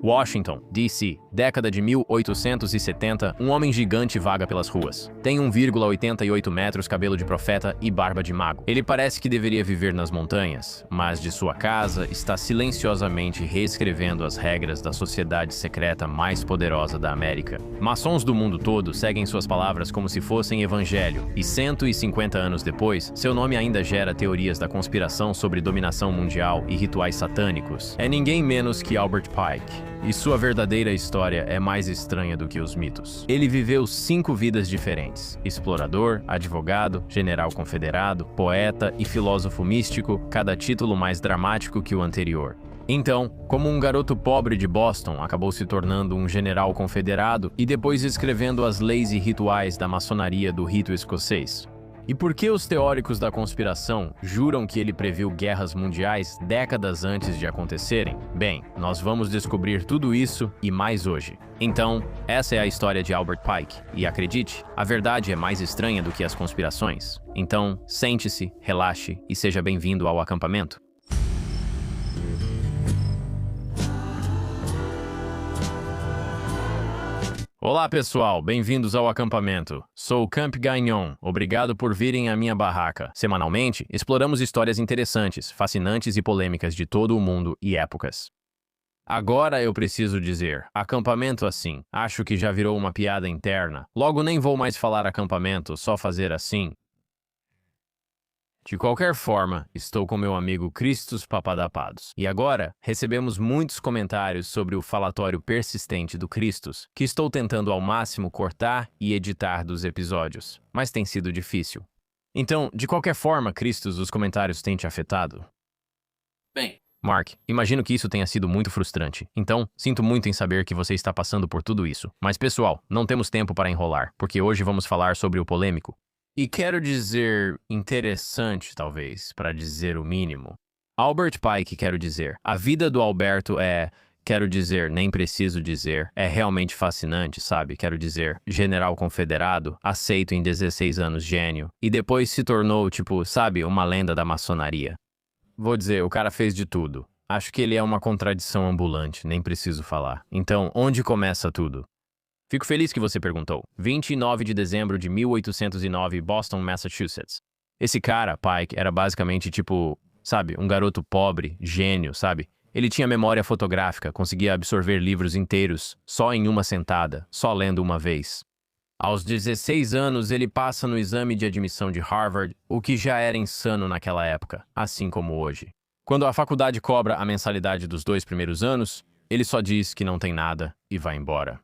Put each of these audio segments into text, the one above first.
Washington, D.C., década de 1870, um homem gigante vaga pelas ruas. Tem 1,88 metros, cabelo de profeta e barba de mago. Ele parece que deveria viver nas montanhas, mas de sua casa está silenciosamente reescrevendo as regras da sociedade secreta mais poderosa da América. Maçons do mundo todo seguem suas palavras como se fossem evangelho, e 150 anos depois, seu nome ainda gera teorias da conspiração sobre dominação mundial e rituais satânicos. É ninguém menos que Albert Pike. E sua verdadeira história é mais estranha do que os mitos. Ele viveu 5 vidas diferentes: explorador, advogado, general confederado, poeta e filósofo místico, cada título mais dramático que o anterior. Então, como um garoto pobre de Boston, acabou se tornando um general confederado e depois escrevendo as leis e rituais da maçonaria do rito escocês. E por que os teóricos da conspiração juram que ele previu guerras mundiais décadas antes de acontecerem? Bem, nós vamos descobrir tudo isso e mais hoje. Então, essa é a história de Albert Pike. E acredite, a verdade é mais estranha do que as conspirações. Então, sente-se, relaxe e seja bem-vindo ao acampamento. Olá pessoal, bem-vindos ao acampamento. Sou o Camp Gagnon, obrigado por virem à minha barraca. Semanalmente, exploramos histórias interessantes, fascinantes e polêmicas de todo o mundo e épocas. Agora eu preciso dizer, acampamento assim, acho que já virou uma piada interna. Logo nem vou mais falar acampamento, só fazer assim. De qualquer forma, estou com meu amigo Christos Papadapados. E agora, recebemos muitos comentários sobre o falatório persistente do Christos, que estou tentando ao máximo cortar e editar dos episódios, mas tem sido difícil. Então, de qualquer forma, Christos, os comentários têm te afetado? Bem, Mark, imagino que isso tenha sido muito frustrante. Então, sinto muito em saber que você está passando por tudo isso. Mas, pessoal, não temos tempo para enrolar, porque hoje vamos falar sobre o polêmico. E quero dizer interessante, talvez, para dizer o mínimo. Albert Pike, quero dizer. A vida do Alberto quero dizer, nem preciso dizer, é realmente fascinante, sabe? Quero dizer, general confederado, aceito em 16 anos, gênio. E depois se tornou, sabe, uma lenda da maçonaria. Vou dizer, o cara fez de tudo. Acho que ele é uma contradição ambulante, nem preciso falar. Então, onde começa tudo? Fico feliz que você perguntou. 29 de dezembro de 1809, Boston, Massachusetts. Esse cara, Pike, era basicamente sabe, um garoto pobre, gênio, sabe? Ele tinha memória fotográfica, conseguia absorver livros inteiros, só em uma sentada, só lendo uma vez. Aos 16 anos, ele passa no exame de admissão de Harvard, o que já era insano naquela época, assim como hoje. Quando a faculdade cobra a mensalidade dos 2 primeiros anos, ele só diz que não tem nada e vai embora.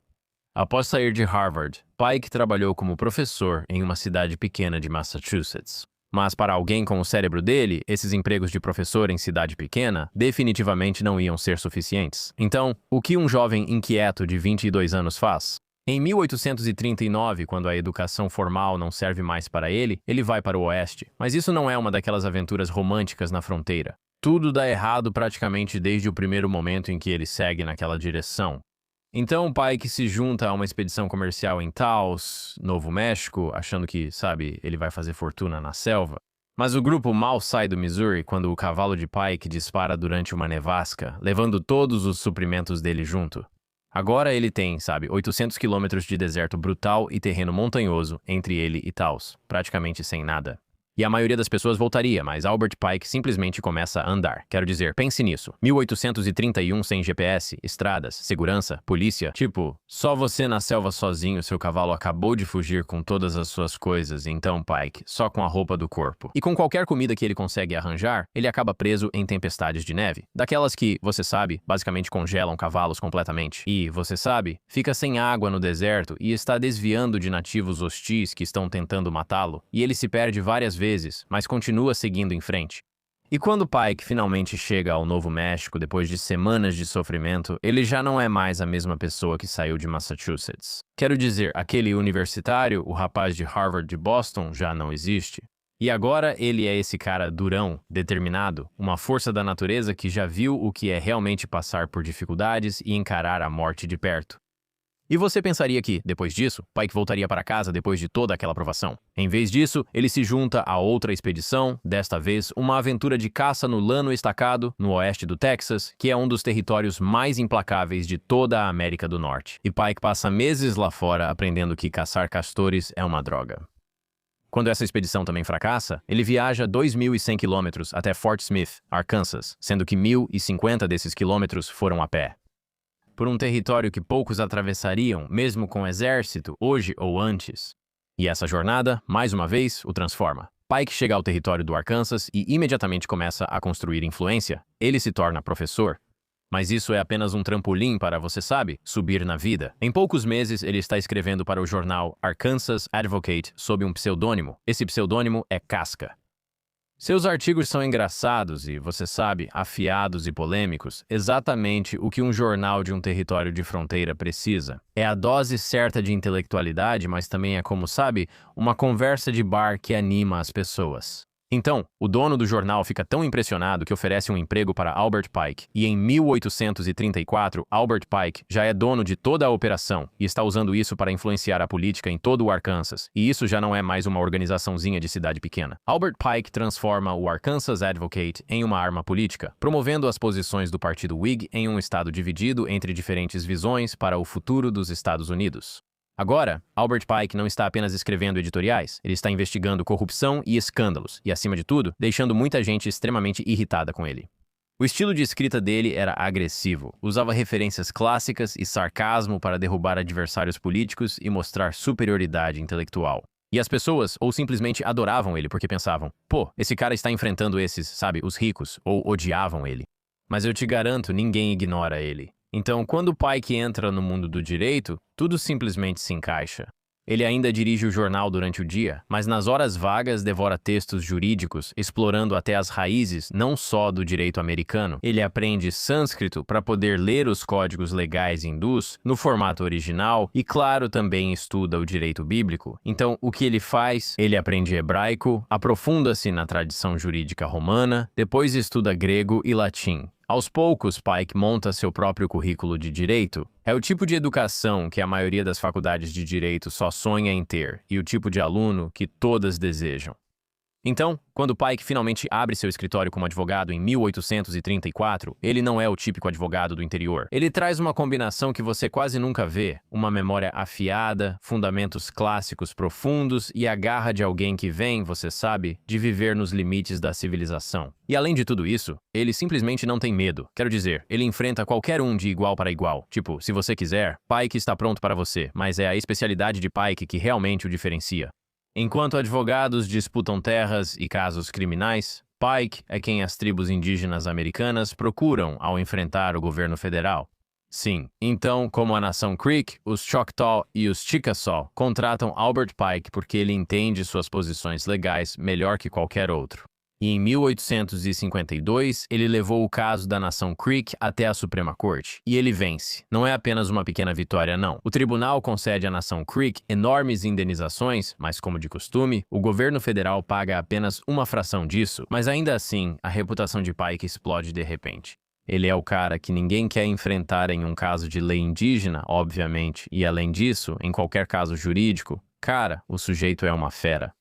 Após sair de Harvard, Pike trabalhou como professor em uma cidade pequena de Massachusetts. Mas para alguém com o cérebro dele, esses empregos de professor em cidade pequena definitivamente não iam ser suficientes. Então, o que um jovem inquieto de 22 anos faz? Em 1839, quando a educação formal não serve mais para ele, ele vai para o oeste. Mas isso não é uma daquelas aventuras românticas na fronteira. Tudo dá errado praticamente desde o primeiro momento em que ele segue naquela direção. Então, Pike se junta a uma expedição comercial em Taos, Novo México, achando que, sabe, ele vai fazer fortuna na selva. Mas o grupo mal sai do Missouri quando o cavalo de Pike dispara durante uma nevasca, levando todos os suprimentos dele junto. Agora ele tem, 800 quilômetros de deserto brutal e terreno montanhoso entre ele e Taos, praticamente sem nada. E a maioria das pessoas voltaria, mas Albert Pike simplesmente começa a andar. Quero dizer, pense nisso. 1831 sem GPS, estradas, segurança, polícia. Só você na selva sozinho, seu cavalo acabou de fugir com todas as suas coisas, então Pike, só com a roupa do corpo. E com qualquer comida que ele consegue arranjar, ele acaba preso em tempestades de neve. Daquelas que, você sabe, basicamente congelam cavalos completamente. E, você sabe, fica sem água no deserto e está desviando de nativos hostis que estão tentando matá-lo. E ele se perde várias vezes, mas continua seguindo em frente. E quando Pike finalmente chega ao Novo México depois de semanas de sofrimento, ele já não é mais a mesma pessoa que saiu de Massachusetts. Quero dizer, aquele universitário, o rapaz de Harvard de Boston, já não existe. E agora ele é esse cara durão, determinado, uma força da natureza que já viu o que é realmente passar por dificuldades e encarar a morte de perto. E você pensaria que, depois disso, Pike voltaria para casa depois de toda aquela provação. Em vez disso, ele se junta a outra expedição, desta vez uma aventura de caça no Llano Estacado, no oeste do Texas, que é um dos territórios mais implacáveis de toda a América do Norte. E Pike passa meses lá fora aprendendo que caçar castores é uma droga. Quando essa expedição também fracassa, ele viaja 2.100 quilômetros até Fort Smith, Arkansas, sendo que 1.050 desses quilômetros foram a pé. Por um território que poucos atravessariam, mesmo com exército, hoje ou antes. E essa jornada, mais uma vez, o transforma. Pike chega ao território do Arkansas e imediatamente começa a construir influência. Ele se torna professor. Mas isso é apenas um trampolim para, você sabe, subir na vida. Em poucos meses, ele está escrevendo para o jornal Arkansas Advocate sob um pseudônimo. Esse pseudônimo é Casca. Seus artigos são engraçados e, você sabe, afiados e polêmicos, exatamente o que um jornal de um território de fronteira precisa. É a dose certa de intelectualidade, mas também é, como sabe, uma conversa de bar que anima as pessoas. Então, o dono do jornal fica tão impressionado que oferece um emprego para Albert Pike, e em 1834, Albert Pike já é dono de toda a operação e está usando isso para influenciar a política em todo o Arkansas, e isso já não é mais uma organizaçãozinha de cidade pequena. Albert Pike transforma o Arkansas Advocate em uma arma política, promovendo as posições do Partido Whig em um estado dividido entre diferentes visões para o futuro dos Estados Unidos. Agora, Albert Pike não está apenas escrevendo editoriais, ele está investigando corrupção e escândalos, e, acima de tudo, deixando muita gente extremamente irritada com ele. O estilo de escrita dele era agressivo, usava referências clássicas e sarcasmo para derrubar adversários políticos e mostrar superioridade intelectual. E as pessoas ou simplesmente adoravam ele porque pensavam, pô, esse cara está enfrentando esses, sabe, os ricos, ou odiavam ele. Mas eu te garanto, ninguém ignora ele. Então, quando Pike entra no mundo do direito, tudo simplesmente se encaixa. Ele ainda dirige o jornal durante o dia, mas nas horas vagas devora textos jurídicos, explorando até as raízes não só do direito americano. Ele aprende sânscrito para poder ler os códigos legais hindus no formato original e, claro, também estuda o direito bíblico. Então, o que ele faz? Ele aprende hebraico, aprofunda-se na tradição jurídica romana, depois estuda grego e latim. Aos poucos, Pike monta seu próprio currículo de direito. É o tipo de educação que a maioria das faculdades de direito só sonha em ter, e o tipo de aluno que todas desejam. Então, quando Pike finalmente abre seu escritório como advogado em 1834, ele não é o típico advogado do interior. Ele traz uma combinação que você quase nunca vê, uma memória afiada, fundamentos clássicos profundos e a garra de alguém que vem, você sabe, de viver nos limites da civilização. E além de tudo isso, ele simplesmente não tem medo. Quero dizer, ele enfrenta qualquer um de igual para igual. Tipo, se você quiser, Pike está pronto para você, mas é a especialidade de Pike que realmente o diferencia. Enquanto advogados disputam terras e casos criminais, Pike é quem as tribos indígenas americanas procuram ao enfrentar o governo federal. Sim, então, como a nação Creek, os Choctaw e os Chickasaw contratam Albert Pike porque ele entende suas posições legais melhor que qualquer outro. E em 1852, ele levou o caso da nação Creek até a Suprema Corte. E ele vence. Não é apenas uma pequena vitória, não. O tribunal concede à nação Creek enormes indenizações, mas como de costume, o governo federal paga apenas uma fração disso. Mas ainda assim, a reputação de Pike explode de repente. Ele é o cara que ninguém quer enfrentar em um caso de lei indígena, obviamente. E além disso, em qualquer caso jurídico, cara, o sujeito é uma fera.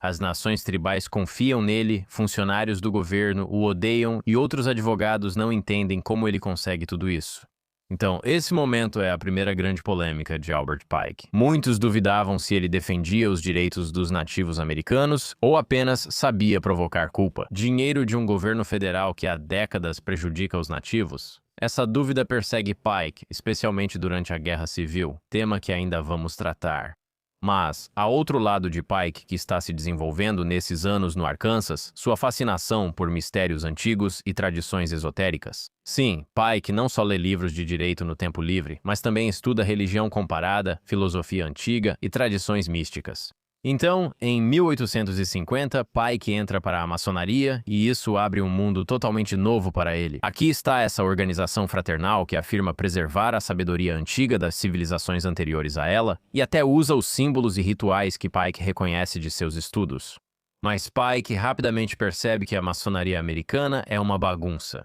As nações tribais confiam nele, funcionários do governo o odeiam e outros advogados não entendem como ele consegue tudo isso. Então, esse momento é a primeira grande polêmica de Albert Pike. Muitos duvidavam se ele defendia os direitos dos nativos americanos ou apenas sabia provocar culpa. Dinheiro de um governo federal que há décadas prejudica os nativos? Essa dúvida persegue Pike, especialmente durante a Guerra Civil, tema que ainda vamos tratar. Mas, há outro lado de Pike que está se desenvolvendo nesses anos no Arkansas, sua fascinação por mistérios antigos e tradições esotéricas. Sim, Pike não só lê livros de direito no tempo livre, mas também estuda religião comparada, filosofia antiga e tradições místicas. Então, em 1850, Pike entra para a maçonaria e isso abre um mundo totalmente novo para ele. Aqui está essa organização fraternal que afirma preservar a sabedoria antiga das civilizações anteriores a ela e até usa os símbolos e rituais que Pike reconhece de seus estudos. Mas Pike rapidamente percebe que a maçonaria americana é uma bagunça.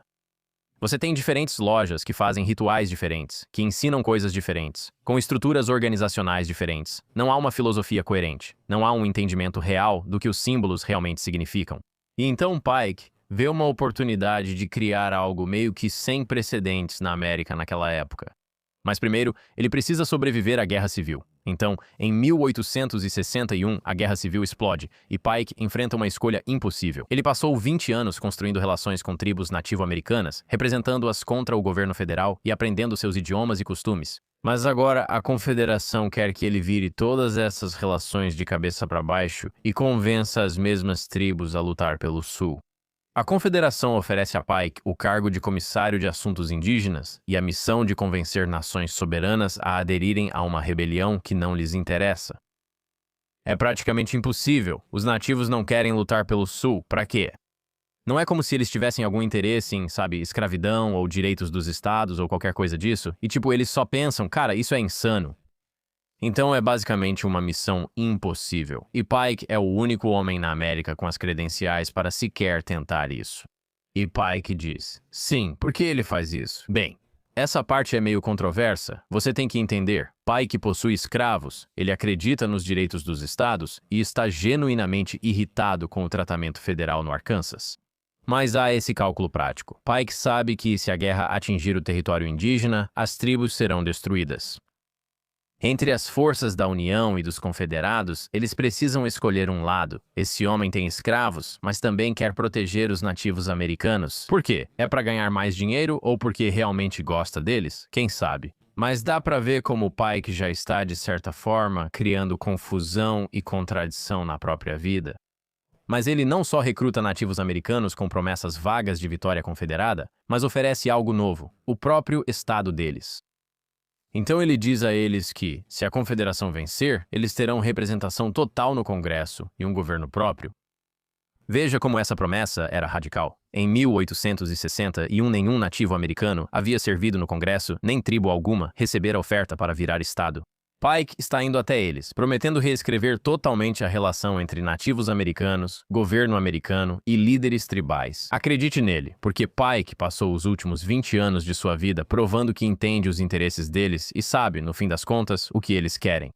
Você tem diferentes lojas que fazem rituais diferentes, que ensinam coisas diferentes, com estruturas organizacionais diferentes. Não há uma filosofia coerente, não há um entendimento real do que os símbolos realmente significam. E então Pike vê uma oportunidade de criar algo meio que sem precedentes na América naquela época. Mas primeiro, ele precisa sobreviver à Guerra Civil. Então, em 1861, a Guerra Civil explode e Pike enfrenta uma escolha impossível. Ele passou 20 anos construindo relações com tribos nativo-americanas, representando-as contra o governo federal e aprendendo seus idiomas e costumes. Mas agora a Confederação quer que ele vire todas essas relações de cabeça para baixo e convença as mesmas tribos a lutar pelo Sul. A Confederação oferece a Pike o cargo de comissário de assuntos indígenas e a missão de convencer nações soberanas a aderirem a uma rebelião que não lhes interessa. É praticamente impossível. Os nativos não querem lutar pelo Sul. Pra quê? Não é como se eles tivessem algum interesse em, escravidão ou direitos dos estados ou qualquer coisa disso, e eles só pensam, cara, isso é insano. Então é basicamente uma missão impossível, e Pike é o único homem na América com as credenciais para sequer tentar isso. E Pike diz, sim, por que ele faz isso? Bem, essa parte é meio controversa, você tem que entender. Pike possui escravos, ele acredita nos direitos dos estados e está genuinamente irritado com o tratamento federal no Arkansas. Mas há esse cálculo prático. Pike sabe que se a guerra atingir o território indígena, as tribos serão destruídas. Entre as forças da União e dos Confederados, eles precisam escolher um lado. Esse homem tem escravos, mas também quer proteger os nativos americanos. Por quê? É para ganhar mais dinheiro ou porque realmente gosta deles? Quem sabe? Mas dá para ver como Pike já está, de certa forma, criando confusão e contradição na própria vida. Mas ele não só recruta nativos americanos com promessas vagas de vitória confederada, mas oferece algo novo, o próprio estado deles. Então ele diz a eles que, se a Confederação vencer, eles terão representação total no Congresso e um governo próprio. Veja como essa promessa era radical. Em 1861, nenhum nativo americano havia servido no Congresso, nem tribo alguma recebera oferta para virar estado. Pike está indo até eles, prometendo reescrever totalmente a relação entre nativos americanos, governo americano e líderes tribais. Acredite nele, porque Pike passou os últimos 20 anos de sua vida provando que entende os interesses deles e sabe, no fim das contas, o que eles querem.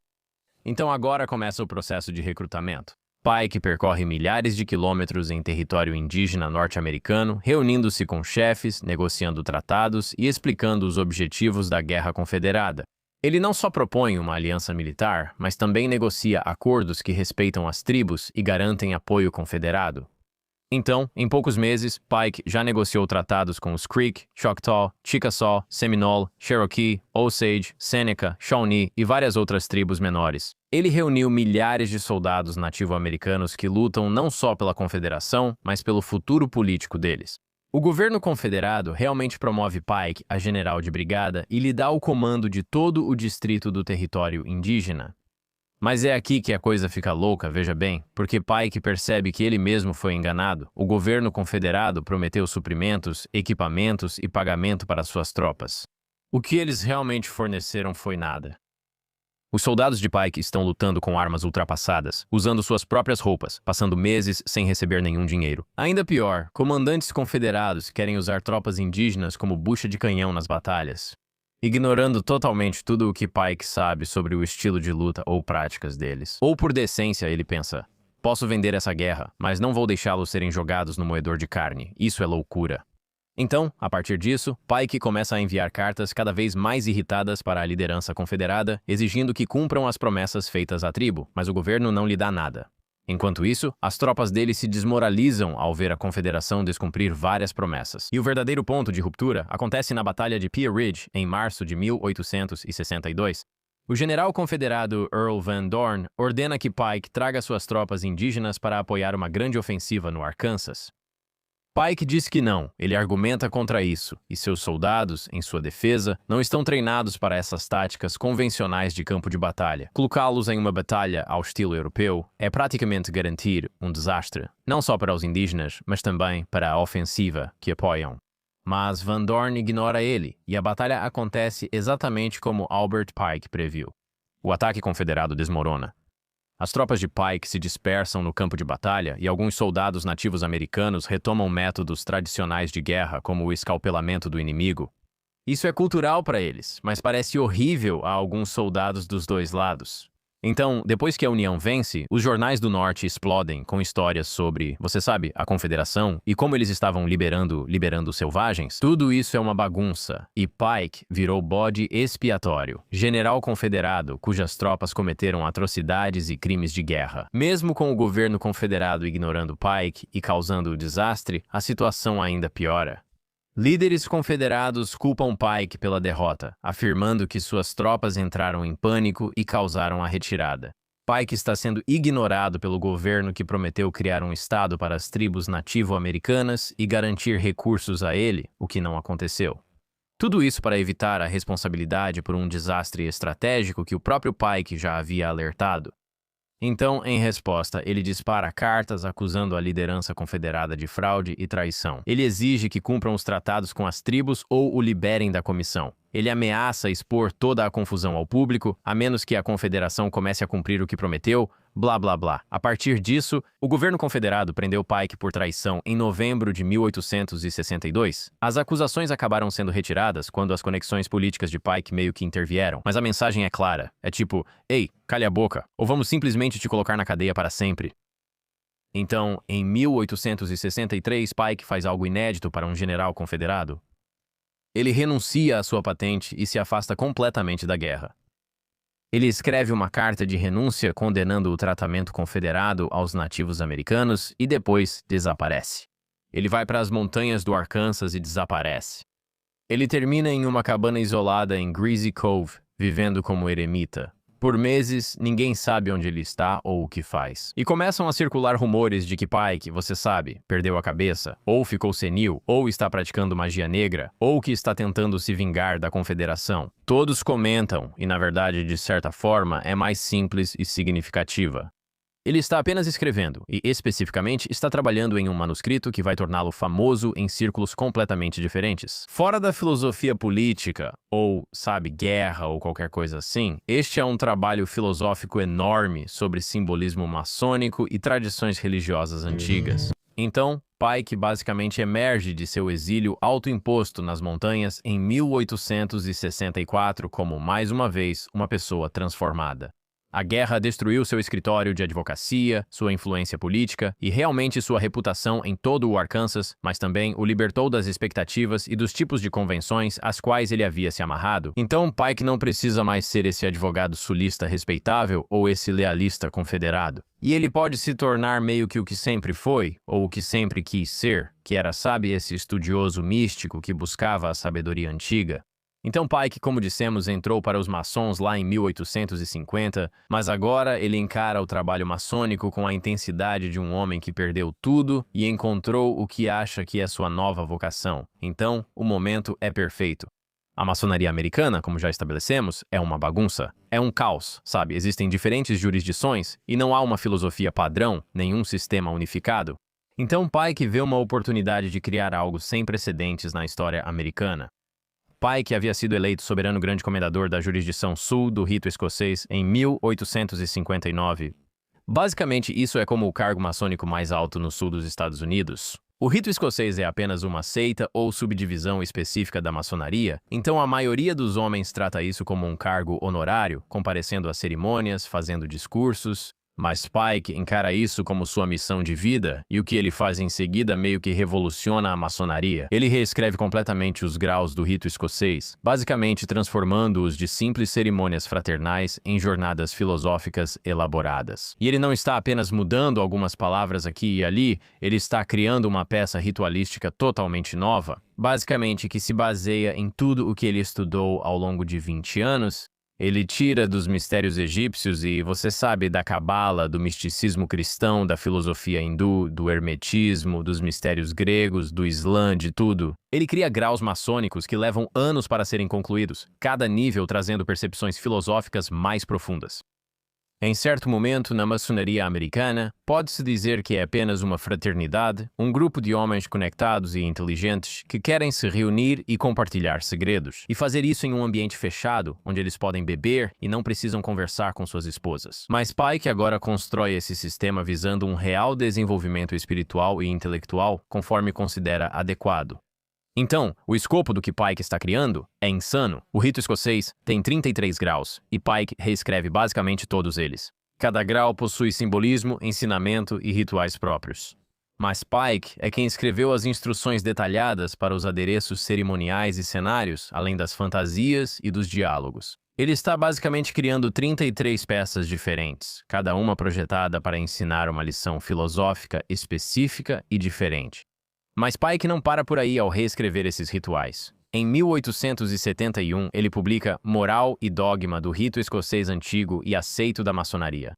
Então agora começa o processo de recrutamento. Pike percorre milhares de quilômetros em território indígena norte-americano, reunindo-se com chefes, negociando tratados e explicando os objetivos da Guerra Confederada. Ele não só propõe uma aliança militar, mas também negocia acordos que respeitam as tribos e garantem apoio confederado. Então, em poucos meses, Pike já negociou tratados com os Creek, Choctaw, Chickasaw, Seminole, Cherokee, Osage, Seneca, Shawnee e várias outras tribos menores. Ele reuniu milhares de soldados nativo-americanos que lutam não só pela Confederação, mas pelo futuro político deles. O governo confederado realmente promove Pike a general de brigada e lhe dá o comando de todo o distrito do território indígena. Mas é aqui que a coisa fica louca, veja bem, porque Pike percebe que ele mesmo foi enganado. O governo confederado prometeu suprimentos, equipamentos e pagamento para suas tropas. O que eles realmente forneceram foi nada. Os soldados de Pike estão lutando com armas ultrapassadas, usando suas próprias roupas, passando meses sem receber nenhum dinheiro. Ainda pior, comandantes confederados querem usar tropas indígenas como bucha de canhão nas batalhas, ignorando totalmente tudo o que Pike sabe sobre o estilo de luta ou práticas deles. Ou por decência, ele pensa, posso vender essa guerra, mas não vou deixá-los serem jogados no moedor de carne. Isso é loucura. Então, a partir disso, Pike começa a enviar cartas cada vez mais irritadas para a liderança confederada, exigindo que cumpram as promessas feitas à tribo, mas o governo não lhe dá nada. Enquanto isso, as tropas dele se desmoralizam ao ver a Confederação descumprir várias promessas. E o verdadeiro ponto de ruptura acontece na Batalha de Pea Ridge, em março de 1862. O general confederado Earl Van Dorn ordena que Pike traga suas tropas indígenas para apoiar uma grande ofensiva no Arkansas. Pike diz que não, ele argumenta contra isso, e seus soldados, em sua defesa, não estão treinados para essas táticas convencionais de campo de batalha. Colocá-los em uma batalha ao estilo europeu é praticamente garantir um desastre, não só para os indígenas, mas também para a ofensiva que apoiam. Mas Van Dorn ignora ele, e a batalha acontece exatamente como Albert Pike previu. O ataque confederado desmorona. As tropas de Pike se dispersam no campo de batalha e alguns soldados nativos americanos retomam métodos tradicionais de guerra, como o escalpelamento do inimigo. Isso é cultural para eles, mas parece horrível a alguns soldados dos dois lados. Então, depois que a União vence, os jornais do Norte explodem com histórias sobre, você sabe, a Confederação e como eles estavam liberando selvagens. Tudo isso é uma bagunça, e Pike virou bode expiatório, general confederado cujas tropas cometeram atrocidades e crimes de guerra. Mesmo com o governo confederado ignorando Pike e causando o desastre, a situação ainda piora. Líderes confederados culpam Pike pela derrota, afirmando que suas tropas entraram em pânico e causaram a retirada. Pike está sendo ignorado pelo governo que prometeu criar um estado para as tribos nativo-americanas e garantir recursos a ele, o que não aconteceu. Tudo isso para evitar a responsabilidade por um desastre estratégico que o próprio Pike já havia alertado. Então, em resposta, ele dispara cartas acusando a liderança confederada de fraude e traição. Ele exige que cumpram os tratados com as tribos ou o liberem da comissão. Ele ameaça expor toda a confusão ao público, a menos que a confederação comece a cumprir o que prometeu, blá blá blá. A partir disso, o governo confederado prendeu Pike por traição em novembro de 1862. As acusações acabaram sendo retiradas quando as conexões políticas de Pike meio que intervieram, mas a mensagem é clara. É tipo, ei, calha a boca, ou vamos simplesmente te colocar na cadeia para sempre. Então, em 1863, Pike faz algo inédito para um general confederado. Ele renuncia à sua patente e se afasta completamente da guerra. Ele escreve uma carta de renúncia condenando o tratamento confederado aos nativos americanos e depois desaparece. Ele vai para as montanhas do Arkansas e desaparece. Ele termina em uma cabana isolada em Greasy Cove, vivendo como eremita. Por meses, ninguém sabe onde ele está ou o que faz. E começam a circular rumores de que Pike, você sabe, perdeu a cabeça, ou ficou senil, ou está praticando magia negra, ou que está tentando se vingar da Confederação. Todos comentam, e na verdade, de certa forma, é mais simples e significativa. Ele está apenas escrevendo, e especificamente está trabalhando em um manuscrito que vai torná-lo famoso em círculos completamente diferentes. Fora da filosofia política, ou, sabe, guerra ou qualquer coisa assim, este é um trabalho filosófico enorme sobre simbolismo maçônico e tradições religiosas antigas. Então, Pike basicamente emerge de seu exílio autoimposto nas montanhas em 1864 como, mais uma vez, uma pessoa transformada. A guerra destruiu seu escritório de advocacia, sua influência política e realmente sua reputação em todo o Arkansas, mas também o libertou das expectativas e dos tipos de convenções às quais ele havia se amarrado. Então, Pike não precisa mais ser esse advogado sulista respeitável ou esse lealista confederado. E ele pode se tornar meio que o que sempre foi, ou o que sempre quis ser, que era, sabe, esse estudioso místico que buscava a sabedoria antiga. Então Pike, como dissemos, entrou para os maçons lá em 1850, mas agora ele encara o trabalho maçônico com a intensidade de um homem que perdeu tudo e encontrou o que acha que é sua nova vocação. Então, o momento é perfeito. A maçonaria americana, como já estabelecemos, é uma bagunça. É um caos, sabe? Existem diferentes jurisdições e não há uma filosofia padrão, nenhum sistema unificado. Então Pike vê uma oportunidade de criar algo sem precedentes na história americana. Pike havia sido eleito soberano grande comendador da jurisdição sul do rito escocês em 1859. Basicamente, isso é como o cargo maçônico mais alto no sul dos Estados Unidos. O rito escocês é apenas uma seita ou subdivisão específica da maçonaria, então a maioria dos homens trata isso como um cargo honorário, comparecendo a cerimônias, fazendo discursos. Mas Pike encara isso como sua missão de vida, e o que ele faz em seguida meio que revoluciona a maçonaria. Ele reescreve completamente os graus do rito escocês, basicamente transformando-os de simples cerimônias fraternais em jornadas filosóficas elaboradas. E ele não está apenas mudando algumas palavras aqui e ali, ele está criando uma peça ritualística totalmente nova, basicamente que se baseia em tudo o que ele estudou ao longo de 20 anos. Ele tira dos mistérios egípcios e, você sabe, da cabala, do misticismo cristão, da filosofia hindu, do hermetismo, dos mistérios gregos, do islã, de tudo. Ele cria graus maçônicos que levam anos para serem concluídos, cada nível trazendo percepções filosóficas mais profundas. Em certo momento, na maçonaria americana, pode-se dizer que é apenas uma fraternidade, um grupo de homens conectados e inteligentes que querem se reunir e compartilhar segredos, e fazer isso em um ambiente fechado, onde eles podem beber e não precisam conversar com suas esposas. Mas Pike agora constrói esse sistema visando um real desenvolvimento espiritual e intelectual, conforme considera adequado. Então, o escopo do que Pike está criando é insano. O rito escocês tem 33 graus, e Pike reescreve basicamente todos eles. Cada grau possui simbolismo, ensinamento e rituais próprios. Mas Pike é quem escreveu as instruções detalhadas para os adereços cerimoniais e cenários, além das fantasias e dos diálogos. Ele está basicamente criando 33 peças diferentes, cada uma projetada para ensinar uma lição filosófica específica e diferente. Mas Pike não para por aí ao reescrever esses rituais. Em 1871, ele publica Moral e Dogma do Rito Escocês Antigo e Aceito da Maçonaria.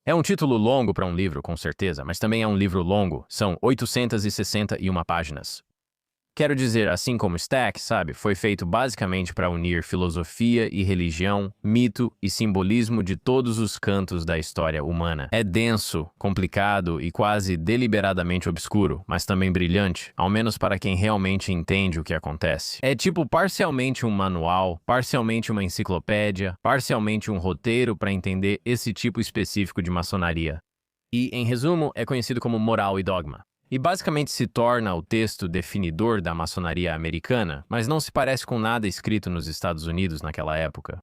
É um título longo para um livro, com certeza, mas também é um livro longo, são 861 páginas. Quero dizer, assim como Stack, sabe, foi feito basicamente para unir filosofia e religião, mito e simbolismo de todos os cantos da história humana. É denso, complicado e quase deliberadamente obscuro, mas também brilhante, ao menos para quem realmente entende o que acontece. É tipo parcialmente um manual, parcialmente uma enciclopédia, parcialmente um roteiro para entender esse tipo específico de maçonaria. E, em resumo, é conhecido como Moral e Dogma. E basicamente se torna o texto definidor da maçonaria americana, mas não se parece com nada escrito nos Estados Unidos naquela época.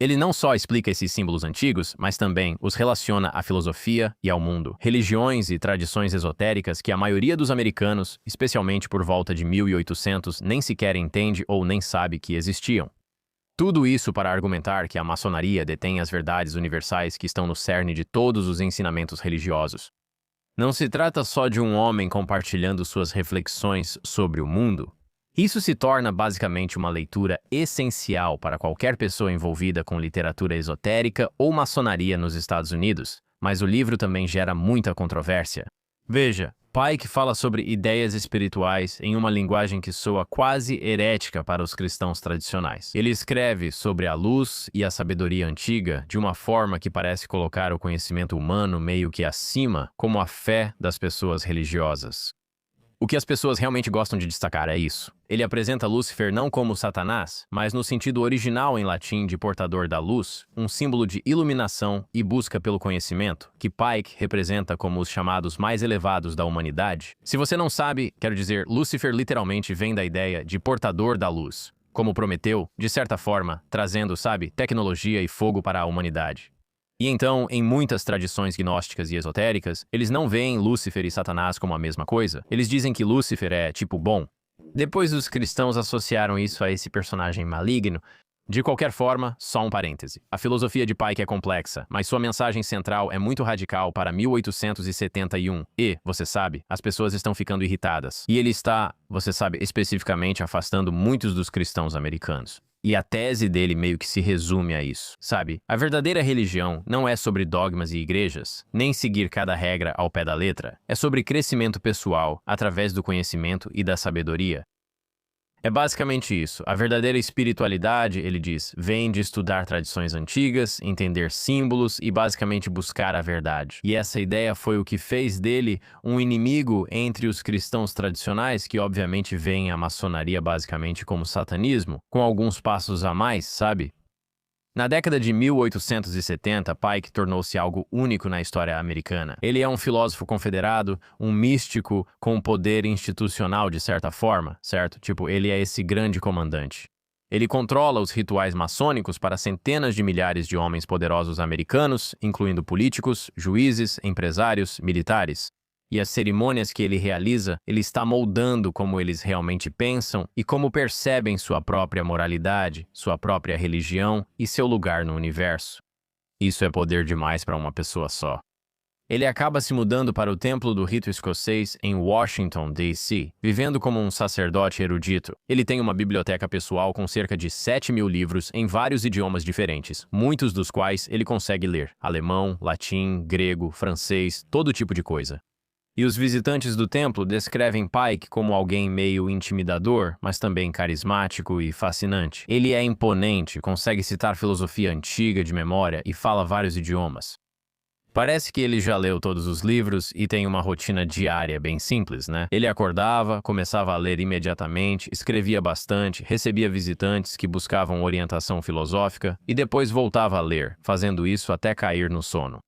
Ele não só explica esses símbolos antigos, mas também os relaciona à filosofia e ao mundo, religiões e tradições esotéricas que a maioria dos americanos, especialmente por volta de 1800, nem sequer entende ou nem sabe que existiam. Tudo isso para argumentar que a maçonaria detém as verdades universais que estão no cerne de todos os ensinamentos religiosos. Não se trata só de um homem compartilhando suas reflexões sobre o mundo. Isso se torna basicamente uma leitura essencial para qualquer pessoa envolvida com literatura esotérica ou maçonaria nos Estados Unidos, mas o livro também gera muita controvérsia. Veja, Pike fala sobre ideias espirituais em uma linguagem que soa quase herética para os cristãos tradicionais. Ele escreve sobre a luz e a sabedoria antiga de uma forma que parece colocar o conhecimento humano meio que acima, como a fé das pessoas religiosas. O que as pessoas realmente gostam de destacar é isso. Ele apresenta Lúcifer não como Satanás, mas no sentido original em latim de portador da luz, um símbolo de iluminação e busca pelo conhecimento, que Pike representa como os chamados mais elevados da humanidade. Se você não sabe, quero dizer, Lúcifer literalmente vem da ideia de portador da luz, como Prometeu, de certa forma, trazendo, sabe, tecnologia e fogo para a humanidade. E então, em muitas tradições gnósticas e esotéricas, eles não veem Lúcifer e Satanás como a mesma coisa. Eles dizem que Lúcifer é, tipo, bom. Depois os cristãos associaram isso a esse personagem maligno. De qualquer forma, só um parêntese. A filosofia de Pike é complexa, mas sua mensagem central é muito radical para 1871. E, você sabe, as pessoas estão ficando irritadas. E ele está, você sabe, especificamente afastando muitos dos cristãos americanos. E a tese dele meio que se resume a isso, sabe? A verdadeira religião não é sobre dogmas e igrejas, nem seguir cada regra ao pé da letra. É sobre crescimento pessoal, através do conhecimento e da sabedoria. É basicamente isso. A verdadeira espiritualidade, ele diz, vem de estudar tradições antigas, entender símbolos e basicamente buscar a verdade. E essa ideia foi o que fez dele um inimigo entre os cristãos tradicionais, que obviamente veem a maçonaria basicamente como satanismo, com alguns passos a mais, sabe? Na década de 1870, Pike tornou-se algo único na história americana. Ele é um filósofo confederado, um místico com poder institucional de certa forma, certo? Tipo, ele é esse grande comandante. Ele controla os rituais maçônicos para centenas de milhares de homens poderosos americanos, incluindo políticos, juízes, empresários, militares. E as cerimônias que ele realiza, ele está moldando como eles realmente pensam e como percebem sua própria moralidade, sua própria religião e seu lugar no universo. Isso é poder demais para uma pessoa só. Ele acaba se mudando para o templo do rito escocês em Washington, D.C., vivendo como um sacerdote erudito. Ele tem uma biblioteca pessoal com cerca de 7.000 livros em vários idiomas diferentes, muitos dos quais ele consegue ler: alemão, latim, grego, francês, todo tipo de coisa. E os visitantes do templo descrevem Pike como alguém meio intimidador, mas também carismático e fascinante. Ele é imponente, consegue citar filosofia antiga de memória e fala vários idiomas. Parece que ele já leu todos os livros e tem uma rotina diária bem simples, né? Ele acordava, começava a ler imediatamente, escrevia bastante, recebia visitantes que buscavam orientação filosófica e depois voltava a ler, fazendo isso até cair no sono.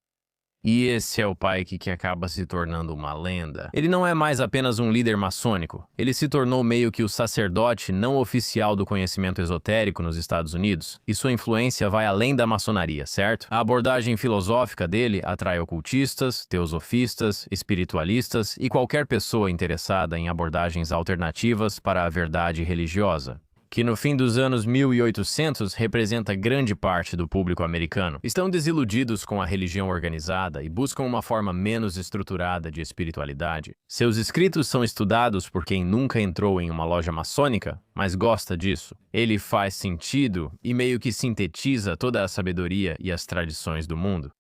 E esse é o Pike que acaba se tornando uma lenda. Ele não é mais apenas um líder maçônico. Ele se tornou meio que o sacerdote não oficial do conhecimento esotérico nos Estados Unidos. E sua influência vai além da maçonaria, certo? A abordagem filosófica dele atrai ocultistas, teosofistas, espiritualistas e qualquer pessoa interessada em abordagens alternativas para a verdade religiosa, que no fim dos anos 1800 representa grande parte do público americano. Estão desiludidos com a religião organizada e buscam uma forma menos estruturada de espiritualidade. Seus escritos são estudados por quem nunca entrou em uma loja maçônica, mas gosta disso. Ele faz sentido e meio que sintetiza toda a sabedoria e as tradições do mundo.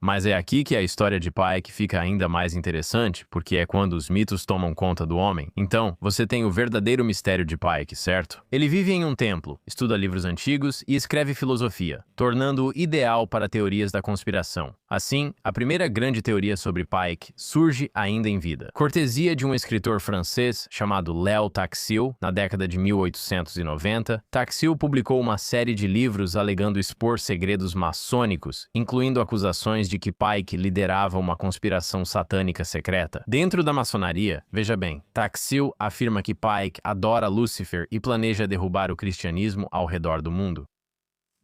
Mas é aqui que a história de Pike fica ainda mais interessante, porque é quando os mitos tomam conta do homem. Então, você tem o verdadeiro mistério de Pike, certo? Ele vive em um templo, estuda livros antigos e escreve filosofia, tornando-o ideal para teorias da conspiração. Assim, a primeira grande teoria sobre Pike surge ainda em vida. Cortesia de um escritor francês chamado Léo Taxil, na década de 1890, Taxil publicou uma série de livros alegando expor segredos maçônicos, incluindo acusações de que Pike liderava uma conspiração satânica secreta. Dentro da maçonaria, veja bem, Taxil afirma que Pike adora Lúcifer e planeja derrubar o cristianismo ao redor do mundo.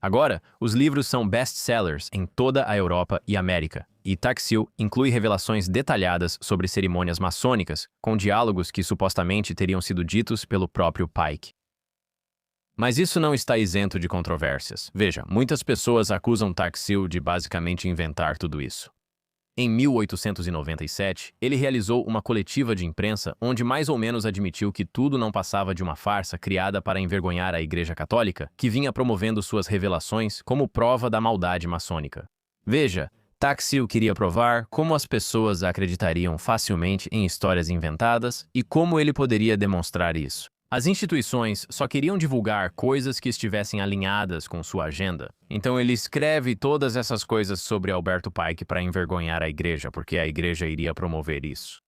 Agora, os livros são best-sellers em toda a Europa e América, e Taxil inclui revelações detalhadas sobre cerimônias maçônicas, com diálogos que supostamente teriam sido ditos pelo próprio Pike. Mas isso não está isento de controvérsias. Veja, muitas pessoas acusam Taxil de basicamente inventar tudo isso. Em 1897, ele realizou uma coletiva de imprensa onde mais ou menos admitiu que tudo não passava de uma farsa criada para envergonhar a Igreja Católica, que vinha promovendo suas revelações como prova da maldade maçônica. Veja, Taxil queria provar como as pessoas acreditariam facilmente em histórias inventadas e como ele poderia demonstrar isso. As instituições só queriam divulgar coisas que estivessem alinhadas com sua agenda. Então ele escreve todas essas coisas sobre Alberto Pike para envergonhar a igreja, porque a igreja iria promover isso.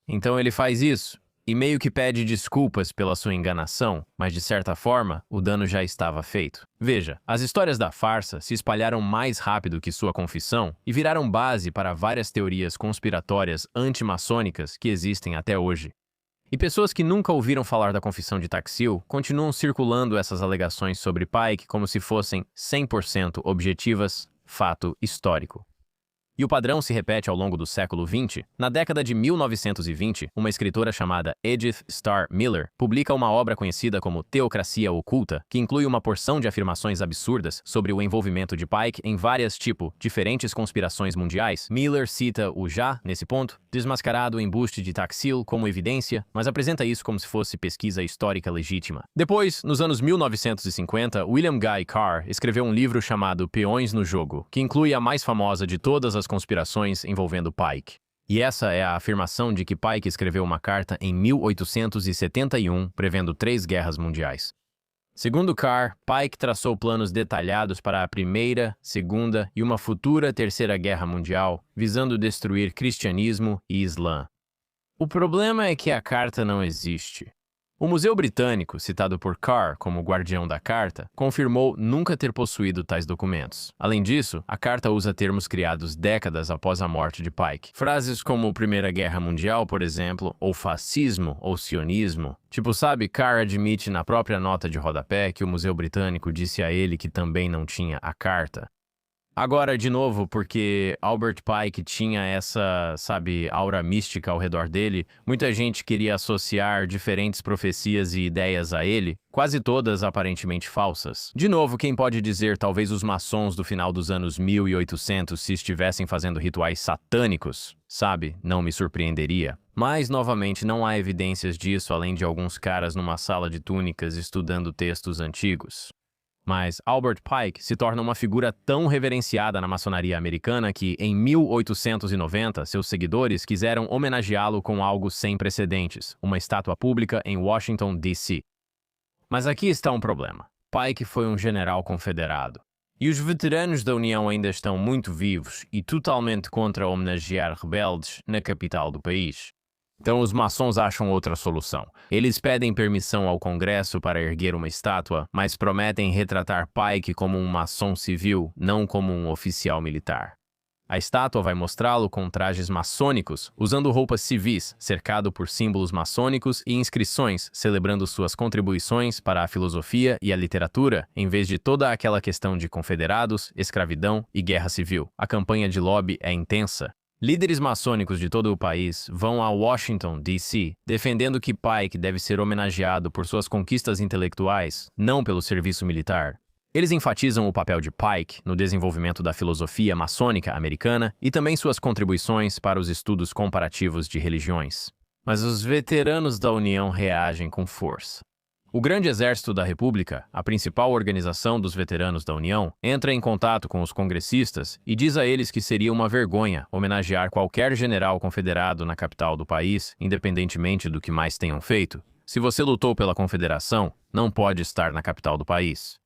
Então ele faz isso, e meio que pede desculpas pela sua enganação, mas de certa forma, o dano já estava feito. Veja, as histórias da farsa se espalharam mais rápido que sua confissão e viraram base para várias teorias conspiratórias antimaçônicas que existem até hoje. E pessoas que nunca ouviram falar da confissão de Taxil continuam circulando essas alegações sobre Pike como se fossem 100% objetivas, fato histórico. E o padrão se repete ao longo do século XX. Na década de 1920, uma escritora chamada Edith Starr Miller publica uma obra conhecida como Teocracia Oculta, que inclui uma porção de afirmações absurdas sobre o envolvimento de Pike em várias, diferentes conspirações mundiais. Miller cita o já, nesse ponto, desmascarado embuste de Taxil como evidência, mas apresenta isso como se fosse pesquisa histórica legítima. Depois, nos anos 1950, William Guy Carr escreveu um livro chamado Peões no Jogo, que inclui a mais famosa de todas as conspirações envolvendo Pike. E essa é a afirmação de que Pike escreveu uma carta em 1871 prevendo 3 guerras mundiais. Segundo Carr, Pike traçou planos detalhados para a Primeira, Segunda e uma futura Terceira Guerra Mundial, visando destruir cristianismo e Islã. O problema é que a carta não existe. O Museu Britânico, citado por Carr como guardião da carta, confirmou nunca ter possuído tais documentos. Além disso, a carta usa termos criados décadas após a morte de Pike. Frases como Primeira Guerra Mundial, por exemplo, ou fascismo ou sionismo. Carr admite na própria nota de rodapé que o Museu Britânico disse a ele que também não tinha a carta. Agora, de novo, porque Albert Pike tinha essa, aura mística ao redor dele, muita gente queria associar diferentes profecias e ideias a ele, quase todas aparentemente falsas. De novo, quem pode dizer talvez os maçons do final dos anos 1800 se estivessem fazendo rituais satânicos? Não me surpreenderia. Mas, novamente, não há evidências disso além de alguns caras numa sala de túnicas estudando textos antigos. Mas Albert Pike se torna uma figura tão reverenciada na maçonaria americana que, em 1890, seus seguidores quiseram homenageá-lo com algo sem precedentes, uma estátua pública em Washington, D.C. Mas aqui está um problema. Pike foi um general confederado. E os veteranos da União ainda estão muito vivos e totalmente contra homenagear rebeldes na capital do país. Então os maçons acham outra solução. Eles pedem permissão ao Congresso para erguer uma estátua, mas prometem retratar Pike como um maçom civil, não como um oficial militar. A estátua vai mostrá-lo com trajes maçônicos, usando roupas civis, cercado por símbolos maçônicos e inscrições celebrando suas contribuições para a filosofia e a literatura, em vez de toda aquela questão de confederados, escravidão e guerra civil. A campanha de lobby é intensa. Líderes maçônicos de todo o país vão a Washington, D.C., defendendo que Pike deve ser homenageado por suas conquistas intelectuais, não pelo serviço militar. Eles enfatizam o papel de Pike no desenvolvimento da filosofia maçônica americana e também suas contribuições para os estudos comparativos de religiões. Mas os veteranos da União reagem com força. O Grande Exército da República, a principal organização dos veteranos da União, entra em contato com os congressistas e diz a eles que seria uma vergonha homenagear qualquer general confederado na capital do país, independentemente do que mais tenham feito. Se você lutou pela confederação, não pode estar na capital do país.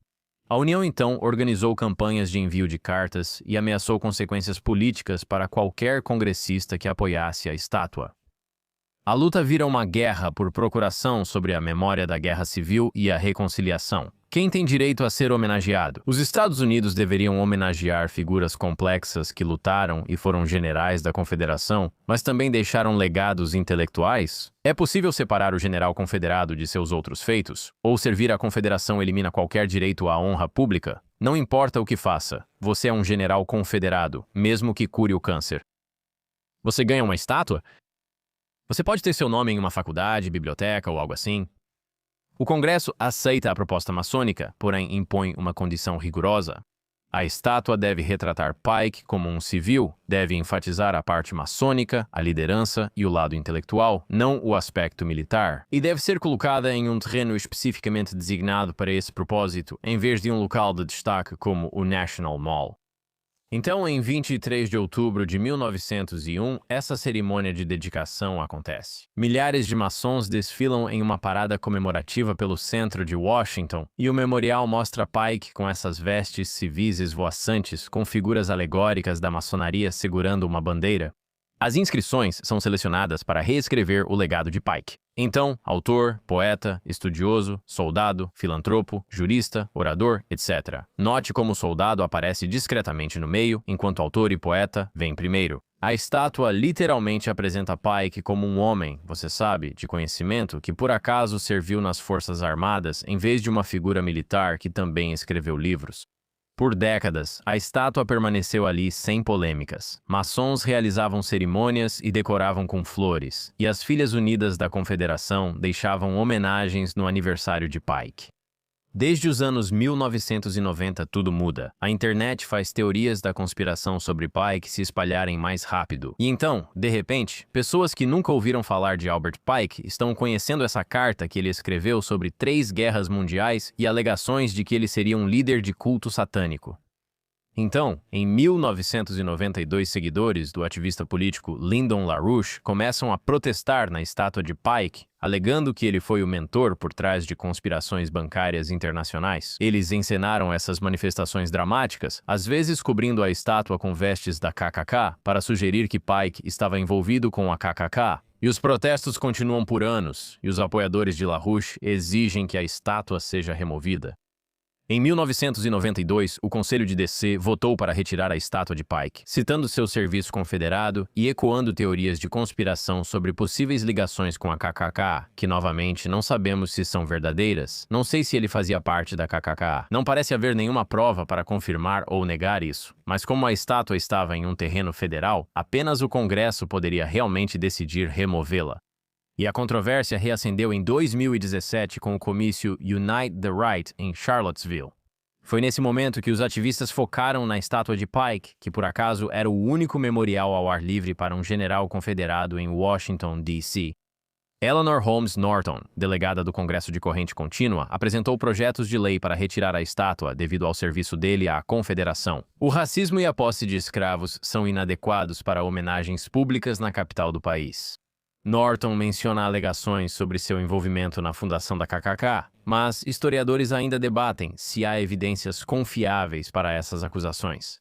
A União, então, organizou campanhas de envio de cartas e ameaçou consequências políticas para qualquer congressista que apoiasse a estátua. A luta vira uma guerra por procuração sobre a memória da Guerra Civil e a reconciliação. Quem tem direito a ser homenageado? Os Estados Unidos deveriam homenagear figuras complexas que lutaram e foram generais da Confederação, mas também deixaram legados intelectuais? É possível separar o general confederado de seus outros feitos? Ou servir à Confederação elimina qualquer direito à honra pública? Não importa o que faça, você é um general confederado, mesmo que cure o câncer. Você ganha uma estátua? Você pode ter seu nome em uma faculdade, biblioteca ou algo assim. O Congresso aceita a proposta maçônica, porém impõe uma condição rigorosa. A estátua deve retratar Pike como um civil, deve enfatizar a parte maçônica, a liderança e o lado intelectual, não o aspecto militar, e deve ser colocada em um terreno especificamente designado para esse propósito, em vez de um local de destaque como o National Mall. Então, em 23 de outubro de 1901, essa cerimônia de dedicação acontece. Milhares de maçons desfilam em uma parada comemorativa pelo centro de Washington, e o memorial mostra Pike com essas vestes civis esvoaçantes com figuras alegóricas da maçonaria segurando uma bandeira. As inscrições são selecionadas para reescrever o legado de Pike. Então, autor, poeta, estudioso, soldado, filantropo, jurista, orador, etc. Note como o soldado aparece discretamente no meio, enquanto autor e poeta vêm primeiro. A estátua literalmente apresenta Pike como um homem, você sabe, de conhecimento, que por acaso serviu nas Forças Armadas em vez de uma figura militar que também escreveu livros. Por décadas, a estátua permaneceu ali sem polêmicas. Maçons realizavam cerimônias e decoravam com flores, e as Filhas Unidas da Confederação deixavam homenagens no aniversário de Pike. Desde os anos 1990, tudo muda. A internet faz teorias da conspiração sobre Pike se espalharem mais rápido. E então, de repente, pessoas que nunca ouviram falar de Albert Pike estão conhecendo essa carta que ele escreveu sobre 3 guerras mundiais e alegações de que ele seria um líder de culto satânico. Então, em 1992, seguidores do ativista político Lyndon LaRouche começam a protestar na estátua de Pike, alegando que ele foi o mentor por trás de conspirações bancárias internacionais. Eles encenaram essas manifestações dramáticas, às vezes cobrindo a estátua com vestes da KKK, para sugerir que Pike estava envolvido com a KKK. E os protestos continuam por anos, e os apoiadores de LaRouche exigem que a estátua seja removida. Em 1992, o Conselho de D.C. votou para retirar a estátua de Pike, citando seu serviço confederado e ecoando teorias de conspiração sobre possíveis ligações com a KKK, que novamente não sabemos se são verdadeiras. Não sei se ele fazia parte da KKK. Não parece haver nenhuma prova para confirmar ou negar isso. Mas como a estátua estava em um terreno federal, apenas o Congresso poderia realmente decidir removê-la. E a controvérsia reacendeu em 2017 com o comício Unite the Right em Charlottesville. Foi nesse momento que os ativistas focaram na estátua de Pike, que por acaso era o único memorial ao ar livre para um general confederado em Washington, D.C. Eleanor Holmes Norton, delegada do Congresso de Corrente Contínua, apresentou projetos de lei para retirar a estátua devido ao serviço dele à Confederação. O racismo e a posse de escravos são inadequados para homenagens públicas na capital do país. Norton menciona alegações sobre seu envolvimento na fundação da KKK, mas historiadores ainda debatem se há evidências confiáveis para essas acusações.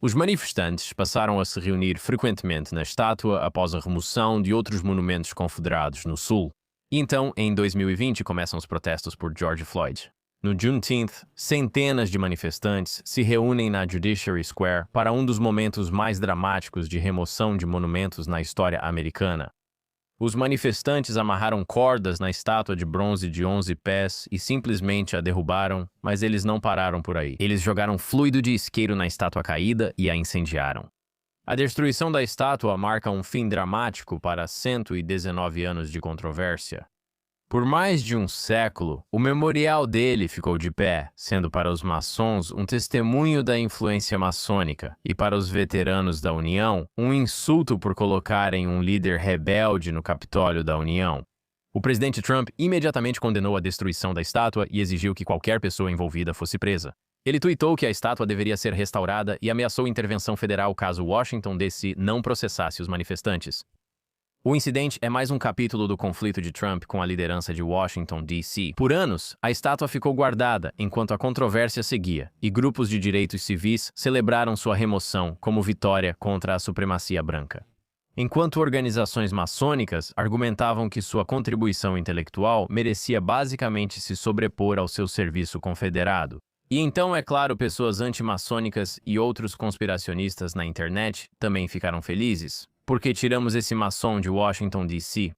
Os manifestantes passaram a se reunir frequentemente na estátua após a remoção de outros monumentos confederados no Sul. E então, em 2020, começam os protestos por George Floyd. No Juneteenth, centenas de manifestantes se reúnem na Judiciary Square para um dos momentos mais dramáticos de remoção de monumentos na história americana. Os manifestantes amarraram cordas na estátua de bronze de 11 pés e simplesmente a derrubaram, mas eles não pararam por aí. Eles jogaram fluido de isqueiro na estátua caída e a incendiaram. A destruição da estátua marca um fim dramático para 119 anos de controvérsia. Por mais de um século, o memorial dele ficou de pé, sendo para os maçons um testemunho da influência maçônica e para os veteranos da União um insulto por colocarem um líder rebelde no Capitólio da União. O presidente Trump imediatamente condenou a destruição da estátua e exigiu que qualquer pessoa envolvida fosse presa. Ele tuitou que a estátua deveria ser restaurada e ameaçou intervenção federal caso Washington D.C. não processasse os manifestantes. O incidente é mais um capítulo do conflito de Trump com a liderança de Washington, D.C. Por anos, a estátua ficou guardada enquanto a controvérsia seguia, e grupos de direitos civis celebraram sua remoção como vitória contra a supremacia branca. Enquanto organizações maçônicas argumentavam que sua contribuição intelectual merecia basicamente se sobrepor ao seu serviço confederado. E então, é claro, pessoas antimaçônicas e outros conspiracionistas na internet também ficaram felizes, porque tiramos esse maçom de Washington, D.C.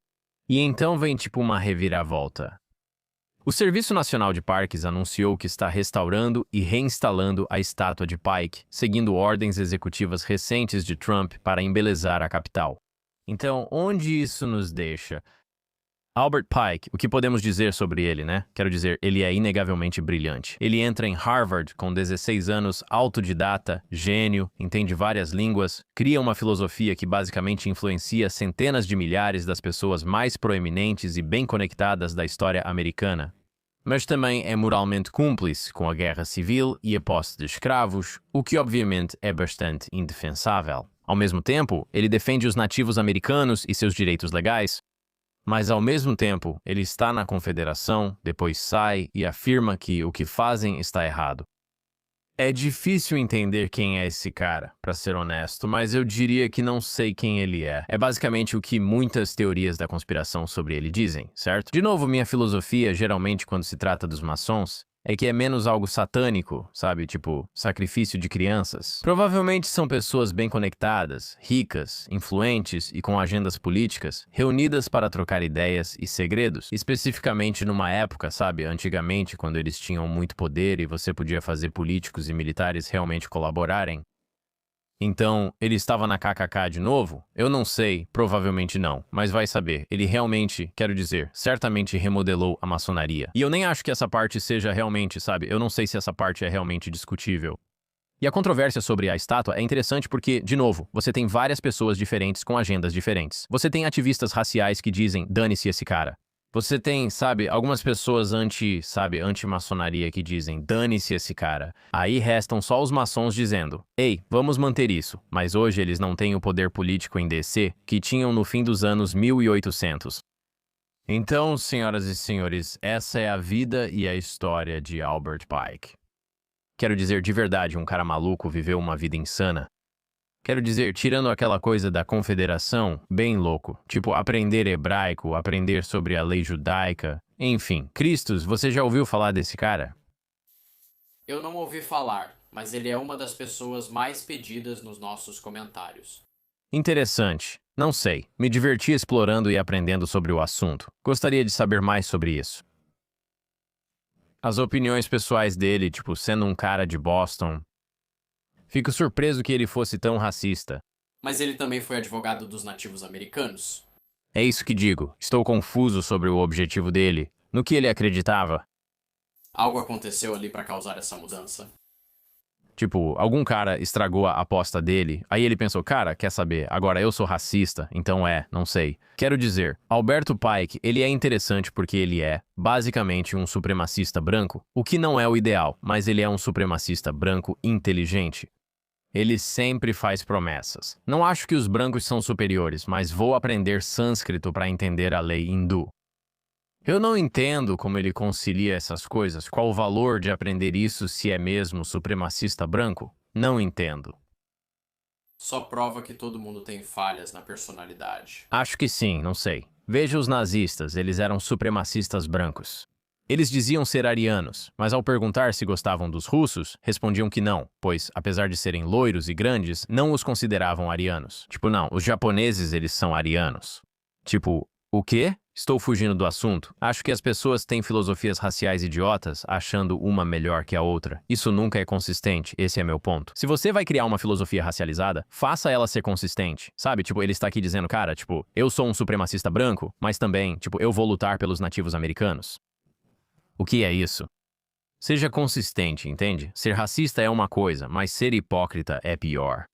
E então vem tipo uma reviravolta. O Serviço Nacional de Parques anunciou que está restaurando e reinstalando a estátua de Pike, seguindo ordens executivas recentes de Trump para embelezar a capital. Então, onde isso nos deixa? Albert Pike, o que podemos dizer sobre ele, né? Quero dizer, ele é inegavelmente brilhante. Ele entra em Harvard com 16 anos, autodidata, gênio, entende várias línguas, cria uma filosofia que basicamente influencia centenas de milhares das pessoas mais proeminentes e bem conectadas da história americana. Mas também é moralmente cúmplice com a guerra civil e a posse de escravos, o que obviamente é bastante indefensável. Ao mesmo tempo, ele defende os nativos americanos e seus direitos legais, mas, ao mesmo tempo, ele está na Confederação, depois sai e afirma que o que fazem está errado. É difícil entender quem é esse cara, para ser honesto, mas eu diria que não sei quem ele é. É basicamente o que muitas teorias da conspiração sobre ele dizem, certo? De novo, minha filosofia, geralmente quando se trata dos maçons, é que é menos algo satânico, sabe? Tipo, sacrifício de crianças. Provavelmente são pessoas bem conectadas, ricas, influentes e com agendas políticas, reunidas para trocar ideias e segredos, especificamente numa época, sabe? Antigamente, quando eles tinham muito poder e você podia fazer políticos e militares realmente colaborarem. Então, ele estava na KKK de novo? Eu não sei, provavelmente não, mas vai saber. Ele realmente, quero dizer, certamente remodelou a maçonaria. E eu nem acho que essa parte seja realmente, sabe? Eu não sei se essa parte é realmente discutível. E a controvérsia sobre a estátua é interessante porque, de novo, você tem várias pessoas diferentes com agendas diferentes. Você tem ativistas raciais que dizem, dane-se esse cara. Você tem, sabe, algumas pessoas anti-maçonaria que dizem, dane-se esse cara. Aí restam só os maçons dizendo, ei, vamos manter isso. Mas hoje eles não têm o poder político em DC que tinham no fim dos anos 1800. Então, senhoras e senhores, essa é a vida e a história de Albert Pike. Quero dizer, de verdade, um cara maluco viveu uma vida insana. Quero dizer, tirando aquela coisa da confederação, bem louco. Tipo, aprender hebraico, aprender sobre a lei judaica. Enfim, Cristos, você já ouviu falar desse cara? Eu não ouvi falar, mas ele é uma das pessoas mais pedidas nos nossos comentários. Interessante. Não sei. Me diverti explorando e aprendendo sobre o assunto. Gostaria de saber mais sobre isso. As opiniões pessoais dele, tipo, sendo um cara de Boston. Fico surpreso que ele fosse tão racista. Mas ele também foi advogado dos nativos americanos. É isso que digo. Estou confuso sobre o objetivo dele. No que ele acreditava. Algo aconteceu ali para causar essa mudança. Tipo, algum cara estragou a aposta dele, aí ele pensou, cara, quer saber, agora eu sou racista, então não sei. Quero dizer, Alberto Pike, ele é interessante porque ele é, basicamente, um supremacista branco, o que não é o ideal, mas ele é um supremacista branco inteligente. Ele sempre faz promessas. Não acho que os brancos são superiores, mas vou aprender sânscrito para entender a lei hindu. Eu não entendo como ele concilia essas coisas. Qual o valor de aprender isso se é mesmo supremacista branco? Não entendo. Só prova que todo mundo tem falhas na personalidade. Acho que sim, não sei. Veja os nazistas, eles eram supremacistas brancos. Eles diziam ser arianos, mas ao perguntar se gostavam dos russos, respondiam que não, pois, apesar de serem loiros e grandes, não os consideravam arianos. Tipo, não, os japoneses, eles são arianos. Tipo, o quê? Estou fugindo do assunto. Acho que as pessoas têm filosofias raciais idiotas, achando uma melhor que a outra. Isso nunca é consistente, esse é meu ponto. Se você vai criar uma filosofia racializada, faça ela ser consistente. Sabe, tipo, ele está aqui dizendo, cara, tipo, eu sou um supremacista branco, mas também, tipo, eu vou lutar pelos nativos americanos. O que é isso? Seja consistente, entende? Ser racista é uma coisa, mas ser hipócrita é pior.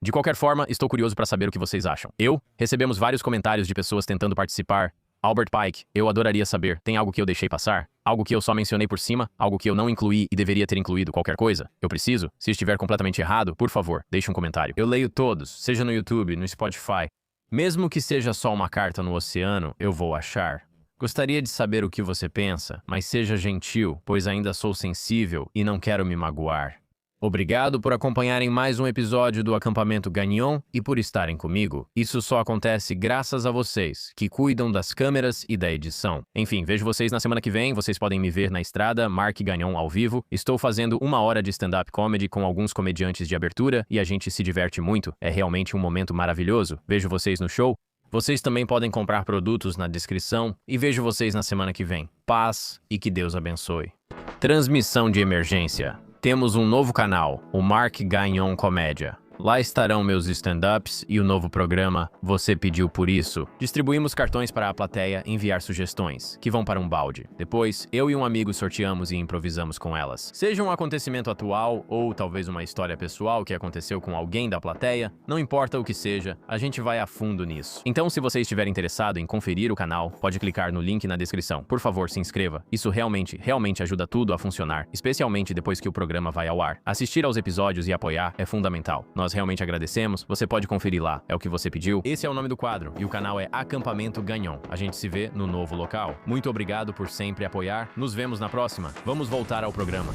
De qualquer forma, estou curioso para saber o que vocês acham. Recebemos vários comentários de pessoas tentando participar. Albert Pike, eu adoraria saber, tem algo que eu deixei passar? Algo que eu só mencionei por cima? Algo que eu não incluí e deveria ter incluído qualquer coisa? Eu preciso? Se estiver completamente errado, por favor, deixe um comentário. Eu leio todos, seja no YouTube, no Spotify. Mesmo que seja só uma carta no oceano, eu vou achar. Gostaria de saber o que você pensa, mas seja gentil, pois ainda sou sensível e não quero me magoar. Obrigado por acompanharem mais um episódio do Acampamento Gagnon e por estarem comigo. Isso só acontece graças a vocês, que cuidam das câmeras e da edição. Enfim, vejo vocês na semana que vem. Vocês podem me ver na estrada, Mark Gagnon ao vivo. Estou fazendo 1 hora de stand-up comedy com alguns comediantes de abertura e a gente se diverte muito. É realmente um momento maravilhoso. Vejo vocês no show. Vocês também podem comprar produtos na descrição e vejo vocês na semana que vem. Paz e que Deus abençoe. Transmissão de emergência. Temos um novo canal, o Mark Gagnon Comédia. Lá estarão meus stand-ups e o novo programa Você Pediu Por Isso. Distribuímos cartões para a plateia enviar sugestões, que vão para um balde. Depois, eu e um amigo sorteamos e improvisamos com elas. Seja um acontecimento atual ou talvez uma história pessoal que aconteceu com alguém da plateia, não importa o que seja, a gente vai a fundo nisso. Então, se você estiver interessado em conferir o canal, pode clicar no link na descrição. Por favor, se inscreva. Isso realmente ajuda tudo a funcionar, especialmente depois que o programa vai ao ar. Assistir aos episódios e apoiar é fundamental. Nós realmente agradecemos. Você pode conferir lá. É o que você pediu. Esse é o nome do quadro e o canal é Acampamento Gagnon. A gente se vê no novo local. Muito obrigado por sempre apoiar. Nos vemos na próxima. Vamos voltar ao programa.